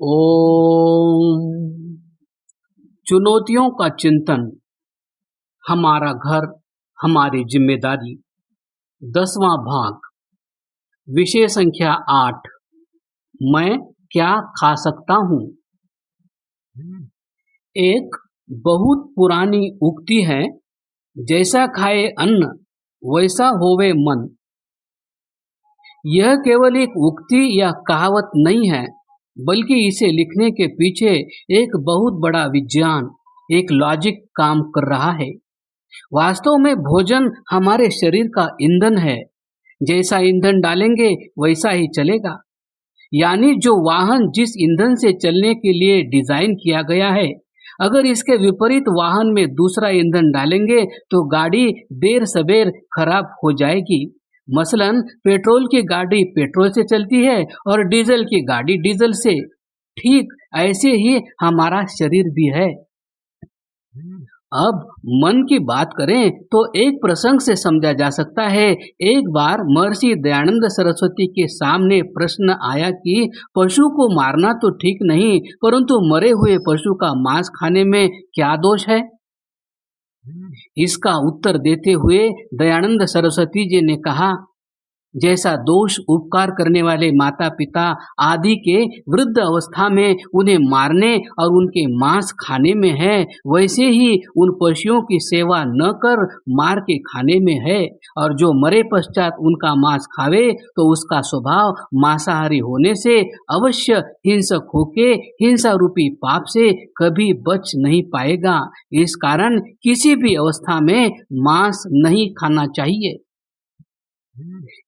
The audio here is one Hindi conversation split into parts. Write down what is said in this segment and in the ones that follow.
ओम। चुनौतियों का चिंतन, हमारा घर हमारी जिम्मेदारी। 10वां भाग, विषय संख्या 8। मैं क्या खा सकता हूँ। एक बहुत पुरानी उक्ति है, जैसा खाए अन्न वैसा होवे मन। यह केवल एक उक्ति या कहावत नहीं है, बल्कि इसे लिखने के पीछे एक बहुत बड़ा विज्ञान, एक लॉजिक काम कर रहा है। वास्तव में भोजन हमारे शरीर का ईंधन है। जैसा ईंधन डालेंगे वैसा ही चलेगा। यानी जो वाहन जिस ईंधन से चलने के लिए डिजाइन किया गया है, अगर इसके विपरीत वाहन में दूसरा ईंधन डालेंगे तो गाड़ी देर सबेर खराब हो जाएगी। मसलन पेट्रोल की गाड़ी पेट्रोल से चलती है और डीजल की गाड़ी डीजल से। ठीक ऐसे ही हमारा शरीर भी है। अब मन की बात करें तो एक प्रसंग से समझा जा सकता है। एक बार महर्षि दयानंद सरस्वती के सामने प्रश्न आया कि पशु को मारना तो ठीक नहीं, परंतु मरे हुए पशु का मांस खाने में क्या दोष है। इसका उत्तर देते हुए दयानंद सरस्वती जी ने कहा, जैसा दोष उपकार करने वाले माता पिता आदि के वृद्ध अवस्था में उन्हें मारने और उनके मांस खाने में है, वैसे ही उन पशुओं की सेवा न कर मार के खाने में है। और जो मरे पश्चात उनका मांस खावे तो उसका स्वभाव मांसाहारी होने से अवश्य हिंसक होके हिंसा रूपी पाप से कभी बच नहीं पाएगा। इस कारण किसी भी अवस्था में मांस नहीं खाना चाहिए।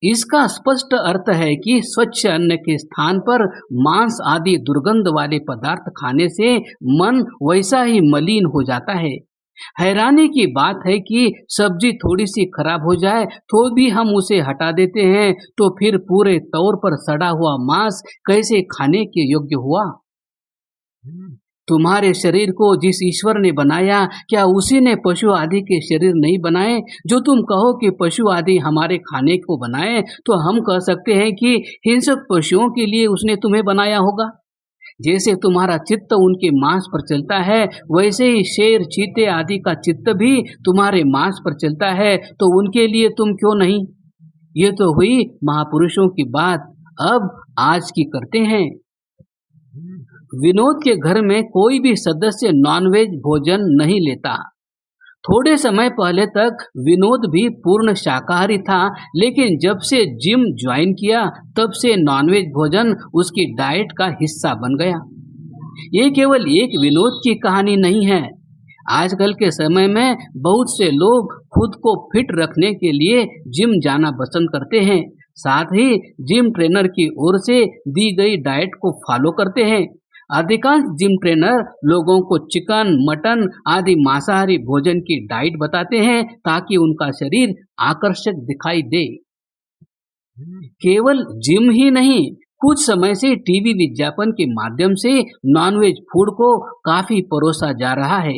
इसका स्पष्ट अर्थ है कि स्वच्छ अन्न के स्थान पर मांस आदि दुर्गंध वाले पदार्थ खाने से मन वैसा ही मलिन हो जाता है। हैरानी की बात है कि सब्जी थोड़ी सी खराब हो जाए तो भी हम उसे हटा देते हैं, तो फिर पूरे तौर पर सड़ा हुआ मांस कैसे खाने के योग्य हुआ। तुम्हारे शरीर को जिस ईश्वर ने बनाया, क्या उसी ने पशु आदि के शरीर नहीं बनाए। जो तुम कहो कि पशु आदि हमारे खाने को बनाए, तो हम कह सकते हैं कि हिंसक पशुओं के लिए उसने तुम्हें बनाया होगा। जैसे तुम्हारा चित्त उनके मांस पर चलता है, वैसे ही शेर चीते आदि का चित्त भी तुम्हारे मांस पर चलता है, तो उनके लिए तुम क्यों नहीं। ये तो हुई महापुरुषों की बात। अब आज की करते हैं। विनोद के घर में कोई भी सदस्य नॉनवेज भोजन नहीं लेता। थोड़े समय पहले तक विनोद भी पूर्ण शाकाहारी था, लेकिन जब से जिम ज्वाइन किया तब से नॉनवेज भोजन उसकी डाइट का हिस्सा बन गया। ये केवल एक विनोद की कहानी नहीं है। आजकल के समय में बहुत से लोग खुद को फिट रखने के लिए जिम जाना पसंद करते हैं, साथ ही जिम ट्रेनर की ओर से दी गई डाइट को फॉलो करते हैं। अधिकांश जिम ट्रेनर लोगों को चिकन, मटन आदि मांसाहारी भोजन की डाइट बताते हैं ताकि उनका शरीर आकर्षक दिखाई दे। केवल जिम ही नहीं, कुछ समय से टीवी विज्ञापन के माध्यम से नॉनवेज फूड को काफी परोसा जा रहा है।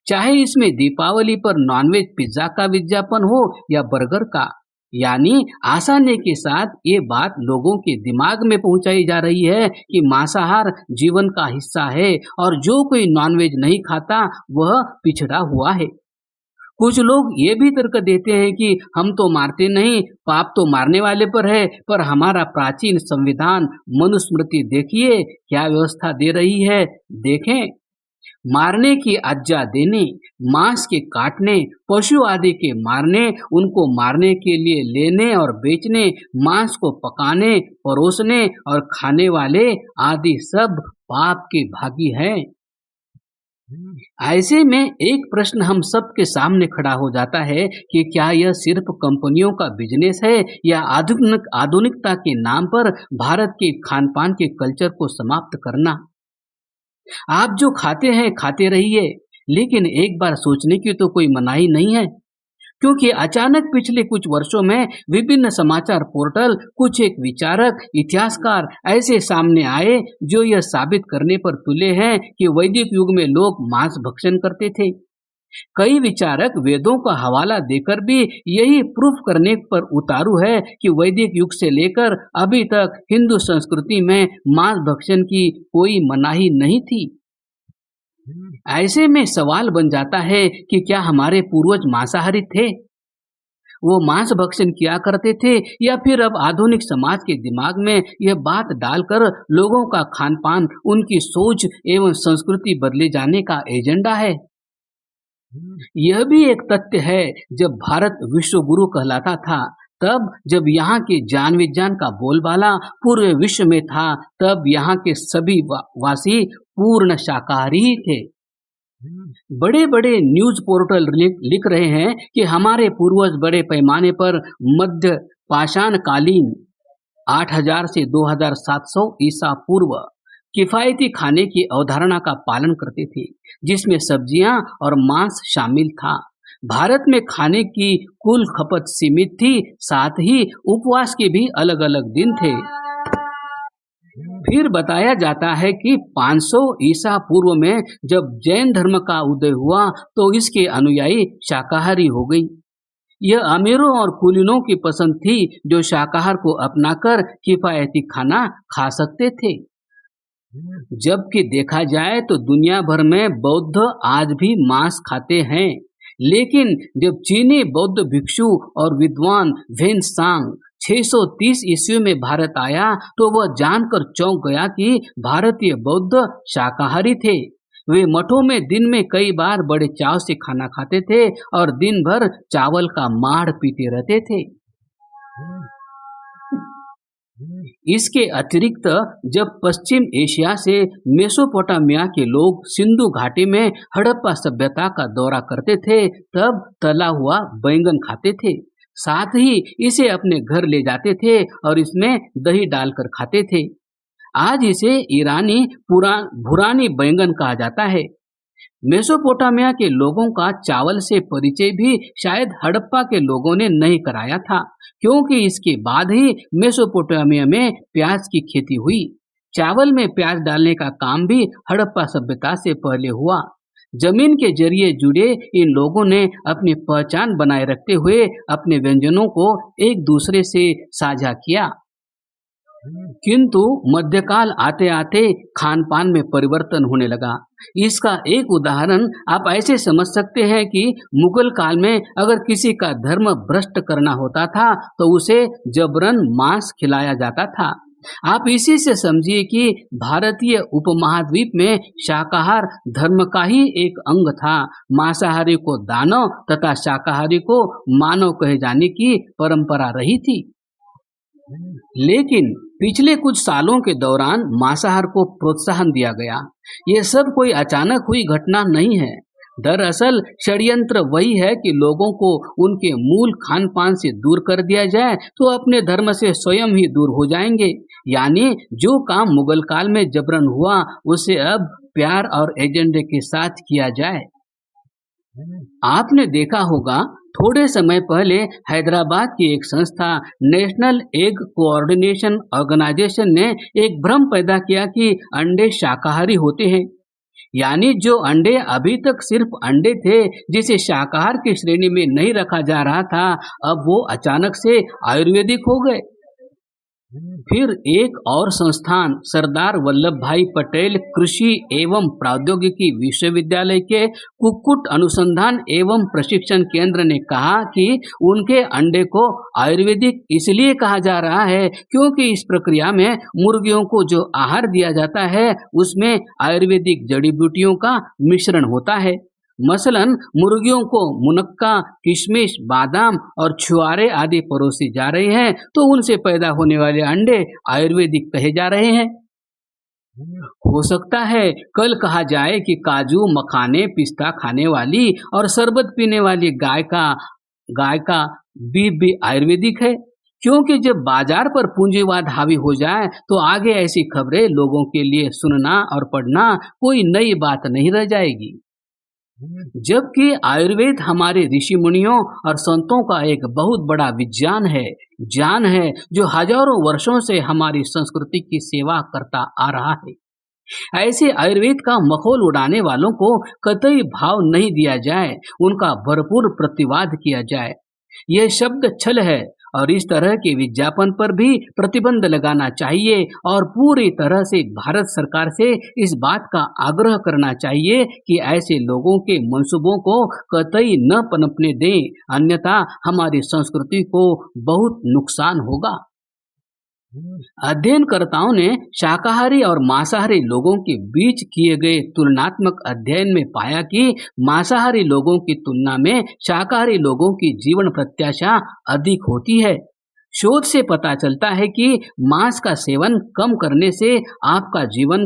चाहे इसमें दीपावली पर नॉनवेज पिज्जा का विज्ञापन हो या बर्गर का। यानी आसानी के साथ ये बात लोगों के दिमाग में पहुंचाई जा रही है कि मांसाहार जीवन का हिस्सा है और जो कोई नॉनवेज नहीं खाता वह पिछड़ा हुआ है। कुछ लोग ये भी तर्क देते हैं कि हम तो मारते नहीं, पाप तो मारने वाले पर है। पर हमारा प्राचीन संविधान मनुस्मृति देखिए क्या व्यवस्था दे रही है। देखें, मारने की आज्ञा देने, मांस के काटने, पशु आदि के मारने, उनको मारने के लिए लेने और बेचने, मांस को पकाने, परोसने और खाने वाले आदि सब पाप के भागी हैं। ऐसे में एक प्रश्न हम सब के सामने खड़ा हो जाता है कि क्या यह सिर्फ कंपनियों का बिजनेस है या आधुनिकता के नाम पर भारत के खान पान के कल्चर को समाप्त करना। आप जो खाते हैं खाते रहिए, लेकिन एक बार सोचने की तो कोई मनाही नहीं है, क्योंकि अचानक पिछले कुछ वर्षों में विभिन्न समाचार पोर्टल, कुछ एक विचारक, इतिहासकार ऐसे सामने आए जो यह साबित करने पर तुले हैं कि वैदिक युग में लोग मांस भक्षण करते थे। कई विचारक वेदों का हवाला देकर भी यही प्रूफ करने पर उतारू है कि वैदिक युग से लेकर अभी तक हिंदू संस्कृति में मांस भक्षण की कोई मनाही नहीं थी। ऐसे में सवाल बन जाता है कि क्या हमारे पूर्वज मांसाहारी थे? वो मांस भक्षण किया करते थे या फिर अब आधुनिक समाज के दिमाग में यह बात डालकर लोगों का खान पान, उनकी सोच एवं संस्कृति बदले जाने का एजेंडा है? यह भी एक तथ्य है, जब भारत विश्व गुरु कहलाता था, तब जब यहाँ के जान विज्ञान का बोलबाला पूरे विश्व में था, तब यहाँ के सभी वासी पूर्ण शाकाहारी ही थे। बड़े बड़े न्यूज पोर्टल लिख रहे हैं कि हमारे पूर्वज बड़े पैमाने पर मध्य पाषाण कालीन 8000 से 2700 ईसा पूर्व किफायती खाने की अवधारणा का पालन करते थे, जिसमें सब्जियां और मांस शामिल था। भारत में खाने की कुल खपत सीमित थी, साथ ही उपवास के भी अलग अलग दिन थे। फिर बताया जाता है कि 500 ईसा पूर्व में जब जैन धर्म का उदय हुआ तो इसके अनुयायी शाकाहारी हो गई। यह अमीरों और कुलीनों की पसंद थी, जो शाकाहार को अपनाकर किफायती खाना खा सकते थे। जबकि देखा जाए तो दुनिया भर में बौद्ध आज भी मांस खाते हैं, लेकिन जब चीनी बौद्ध भिक्षु और विद्वान वेनसांग 630 ईस्वी में भारत आया तो वह जानकर चौंक गया कि भारतीय बौद्ध शाकाहारी थे। वे मठों में दिन में कई बार बड़े चाव से खाना खाते थे और दिन भर चावल का माढ़ पीते रहते थे। इसके अतिरिक्त जब पश्चिम एशिया से मेसोपोटामिया के लोग सिंधु घाटी में हड़प्पा सभ्यता का दौरा करते थे, तब तला हुआ बैंगन खाते थे। साथ ही इसे अपने घर ले जाते थे और इसमें दही डालकर खाते थे। आज इसे ईरानी भूरानी बैंगन कहा जाता है। मेसोपोटामिया के लोगों का चावल से परिचय भी शायद हड़प्पा के लोगों ने नहीं कराया था, क्योंकि इसके बाद ही मेसोपोटामिया में प्याज की खेती हुई। चावल में प्याज डालने का काम भी हड़प्पा सभ्यता से पहले हुआ। जमीन के जरिए जुड़े इन लोगों ने अपनी पहचान बनाए रखते हुए अपने व्यंजनों को एक दूसरे से साझा किया। किंतु मध्यकाल आते आते खान पान में परिवर्तन होने लगा। इसका एक उदाहरण आप ऐसे समझ सकते हैं कि मुगल काल में अगर किसी का धर्म भ्रष्ट करना होता था तो उसे जबरन मांस खिलाया जाता था। आप इसी से समझिए कि भारतीय उपमहाद्वीप में शाकाहार धर्म का ही एक अंग था। मांसाहारी को दानव तथा शाकाहारी को मानव कहे जाने की परंपरा रही थी। लेकिन पिछले कुछ सालों के दौरान मांसाहार को प्रोत्साहन दिया गया। ये सब कोई अचानक हुई घटना नहीं है। दरअसल षड्यंत्र वही है कि लोगों को उनके मूल खान पान से दूर कर दिया जाए तो अपने धर्म से स्वयं ही दूर हो जाएंगे। यानी जो काम मुगल काल में जबरन हुआ उसे अब प्यार और एजेंडे के साथ किया जाए। आपने देखा होगा, थोड़े समय पहले हैदराबाद की एक संस्था नेशनल एग कोऑर्डिनेशन ऑर्गेनाइजेशन ने एक भ्रम पैदा किया कि अंडे शाकाहारी होते हैं। यानी जो अंडे अभी तक सिर्फ अंडे थे, जिसे शाकाहार की श्रेणी में नहीं रखा जा रहा था, अब वो अचानक से आयुर्वेदिक हो गए। फिर एक और संस्थान सरदार वल्लभ भाई पटेल कृषि एवं प्रौद्योगिकी विश्वविद्यालय के कुक्कुट अनुसंधान एवं प्रशिक्षण केंद्र ने कहा कि उनके अंडे को आयुर्वेदिक इसलिए कहा जा रहा है क्योंकि इस प्रक्रिया में मुर्गियों को जो आहार दिया जाता है उसमें आयुर्वेदिक जड़ी बूटियों का मिश्रण होता है। मसलन मुर्गियों को मुनक्का, किशमिश, बादाम और छुआरे आदि परोसी जा रहे हैं तो उनसे पैदा होने वाले अंडे आयुर्वेदिक कहे जा रहे हैं। हो सकता है कल कहा जाए कि काजू, मखाने, पिस्ता खाने वाली और शरबत पीने वाली गाय का बीफ भी आयुर्वेदिक है, क्योंकि जब बाजार पर पूंजीवाद हावी हो जाए तो आगे ऐसी खबरें लोगों के लिए सुनना और पढ़ना कोई नई बात नहीं रह जाएगी। जबकि आयुर्वेद हमारे ऋषि मुनियों और संतों का एक बहुत बड़ा विज्ञान है, ज्ञान है, जो हजारों वर्षों से हमारी संस्कृति की सेवा करता आ रहा है। ऐसे आयुर्वेद का मखौल उड़ाने वालों को कतई भाव नहीं दिया जाए, उनका भरपूर प्रतिवाद किया जाए। यह शब्द छल है और इस तरह के विज्ञापन पर भी प्रतिबंध लगाना चाहिए और पूरी तरह से भारत सरकार से इस बात का आग्रह करना चाहिए कि ऐसे लोगों के मंसूबों को कतई न पनपने दें, अन्यथा हमारी संस्कृति को बहुत नुकसान होगा। अध्ययनकर्ताओं ने शाकाहारी और मांसाहारी लोगों के बीच किए गए तुलनात्मक अध्ययन में पाया कि मांसाहारी लोगों की तुलना में शाकाहारी लोगों की जीवन प्रत्याशा अधिक होती है। शोध से पता चलता है कि मांस का सेवन कम करने से आपका जीवन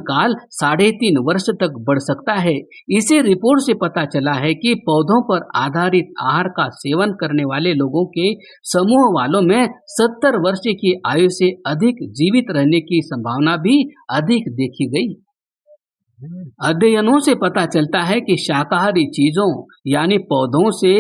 काल 3.5 वर्ष तक बढ़ सकता है। इसे रिपोर्ट से पता चला है कि पौधों पर आधारित आहार का सेवन करने वाले लोगों के समूह वालों में 70 वर्ष की आयु से अधिक जीवित रहने की संभावना भी अधिक देखी गई। अध्ययनों से पता चलता है कि शाकाहारी चीजों यानी पौधों से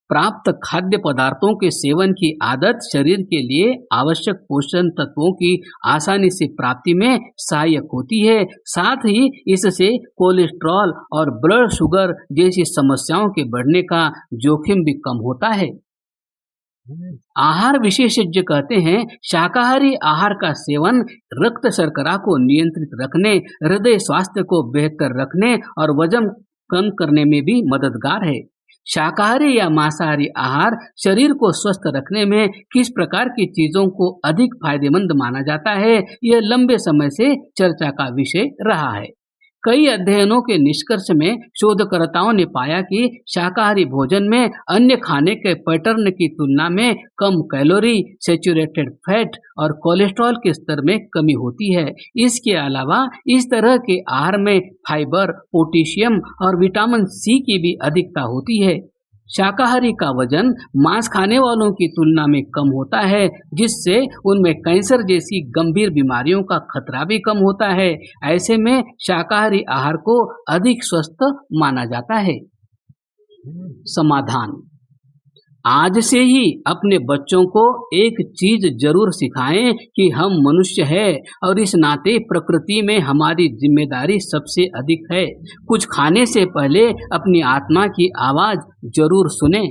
प्राप्त खाद्य पदार्थों के सेवन की आदत शरीर के लिए आवश्यक पोषण तत्वों की आसानी से प्राप्ति में सहायक होती है। साथ ही इससे कोलेस्ट्रॉल और ब्लड शुगर जैसी समस्याओं के बढ़ने का जोखिम भी कम होता है। आहार विशेषज्ञ कहते हैं, शाकाहारी आहार का सेवन रक्त शर्करा को नियंत्रित रखने, हृदय स्वास्थ्य को बेहतर रखने और वजन कम करने में भी मददगार है। शाकाहारी या मांसाहारी आहार शरीर को स्वस्थ रखने में किस प्रकार की चीजों को अधिक फायदेमंद माना जाता है, यह लंबे समय से चर्चा का विषय रहा है। कई अध्ययनों के निष्कर्ष में शोधकर्ताओं ने पाया कि शाकाहारी भोजन में अन्य खाने के पैटर्न की तुलना में कम कैलोरी, सैचुरेटेड फैट और कोलेस्ट्रॉल के स्तर में कमी होती है। इसके अलावा इस तरह के आहार में फाइबर, पोटेशियम और विटामिन सी की भी अधिकता होती है। शाकाहारी का वजन मांस खाने वालों की तुलना में कम होता है, जिससे उनमें कैंसर जैसी गंभीर बीमारियों का खतरा भी कम होता है। ऐसे में शाकाहारी आहार को अधिक स्वस्थ माना जाता है। समाधान: आज से ही अपने बच्चों को एक चीज जरूर सिखाएं कि हम मनुष्य हैं और इस नाते प्रकृति में हमारी जिम्मेदारी सबसे अधिक है। कुछ खाने से पहले अपनी आत्मा की आवाज जरूर सुने।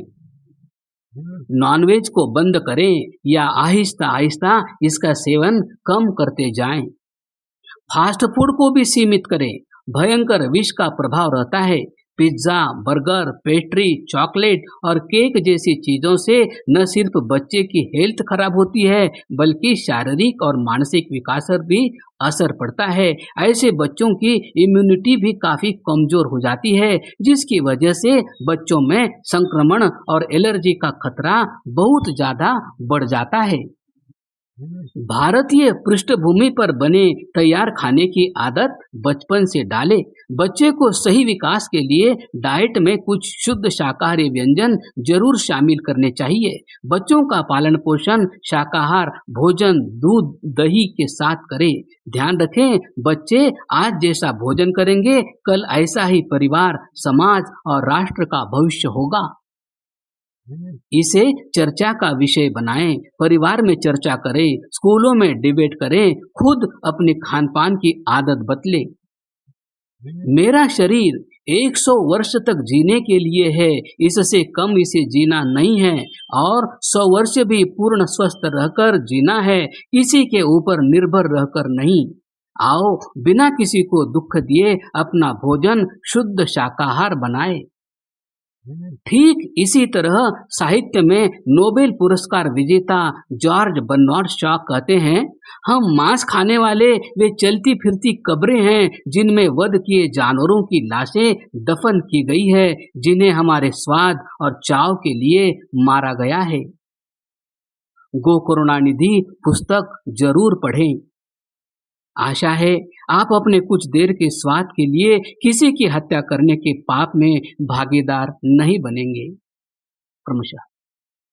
नॉनवेज को बंद करें या आहिस्ता आहिस्ता इसका सेवन कम करते जाएं। फास्ट फूड को भी सीमित करें, भयंकर विष का प्रभाव रहता है। पिज्जा, बर्गर, पेस्ट्री, चॉकलेट और केक जैसी चीजों से न सिर्फ बच्चे की हेल्थ खराब होती है, बल्कि शारीरिक और मानसिक विकास पर भी असर पड़ता है। ऐसे बच्चों की इम्यूनिटी भी काफी कमजोर हो जाती है, जिसकी वजह से बच्चों में संक्रमण और एलर्जी का खतरा बहुत ज्यादा बढ़ जाता है। भारतीय पृष्ठभूमि पर बने तैयार खाने की आदत बचपन से डालें। बच्चे को सही विकास के लिए डाइट में कुछ शुद्ध शाकाहारी व्यंजन जरूर शामिल करने चाहिए। बच्चों का पालन पोषण शाकाहार भोजन, दूध, दही के साथ करें। ध्यान रखें, बच्चे आज जैसा भोजन करेंगे, कल ऐसा ही परिवार, समाज और राष्ट्र का भविष्य होगा। इसे चर्चा का विषय बनाएं, परिवार में चर्चा करें, स्कूलों में डिबेट करें, खुद अपने खान पान की आदत बदलें। मेरा शरीर 100 वर्ष तक जीने के लिए है, इससे कम इसे जीना नहीं है और 100 वर्ष भी पूर्ण स्वस्थ रहकर जीना है, किसी के ऊपर निर्भर रहकर नहीं। आओ बिना किसी को दुख दिए अपना भोजन शुद्ध शाकाहार बनाए। ठीक इसी तरह साहित्य में नोबेल पुरस्कार विजेता जॉर्ज बर्नार्ड शॉ कहते हैं, हम मांस खाने वाले वे चलती फिरती कब्रें हैं जिनमें वध किए जानवरों की लाशें दफन की गई है, जिन्हें हमारे स्वाद और चाव के लिए मारा गया है। गो करुणानिधि पुस्तक जरूर पढ़ें। आशा है आप अपने कुछ देर के स्वाद के लिए किसी की हत्या करने के पाप में भागीदार नहीं बनेंगे। क्रमशः।